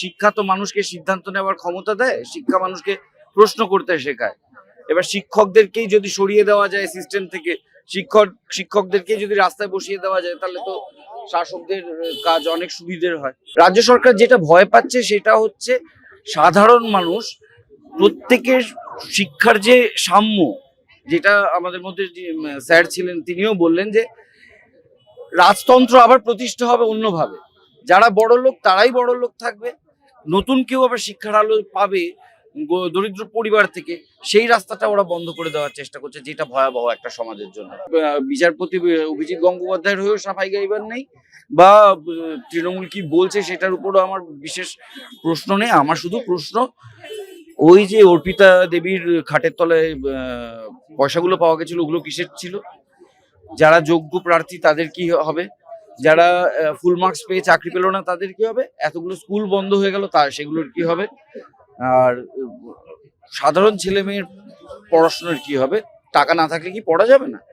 শিক্ষা তো মানুষকে সিদ্ধান্ত নেওয়ার ক্ষমতা দেয়, শিক্ষা মানুষকে প্রশ্ন করতে শেখায়। এবার শিক্ষকদেরকেই যদি সরিয়ে দেওয়া যায় সিস্টেম থেকে, শিক্ষকদেরকেই যদি রাস্তায় বসিয়ে দেওয়া যায়, তাহলে তো শাসকদের কাজ অনেক সুবিধের হয়। রাজ্য সরকার যেটা ভয় পাচ্ছে সেটা হচ্ছে সাধারণ মানুষ প্রত্যেকের শিক্ষার যে সাম্য, যেটা আমাদের মধ্যে যে স্যার ছিলেন তিনিও বললেন যে রাজতন্ত্র আবার প্রতিষ্ঠা হবে অন্যভাবে। যারা বড় লোক তারাই বড় লোক থাকবে, নতুন কেউ আবার শিক্ষার আলো পাবে দরিদ্র পরিবার থেকে, সেই রাস্তাটা ওরা বন্ধ করে দেওয়ার চেষ্টা করছে, যেটা ভয়াবহ একটা সমাজের জন্য। বিচারপতি অভিজিৎ গঙ্গোপাধ্যায়ের হয়েও সাফাই গাইবার নেই, বা তৃণমূল কি বলছে সেটার উপরও আমার বিশেষ প্রশ্ন নেই। আমার শুধু প্রশ্ন, ওই যে অর্পিতা দেবীর খাটের তলায় পয়সাগুলো পাওয়া গেছিল, ওগুলো কিসের ছিল? যারা যোগ্য প্রার্থী তাদের কি হবে? যারা ফুল মার্কস পেয়ে চাকরি পেল না তাদের কি হবে? এতগুলো স্কুল বন্ধ হয়ে গেল, সেগুলোর কি হবে? আর সাধারণ ছেলে মেয়ের পড়াশোনার কি হবে? টাকা না থাকলে কি পড়া যাবে না?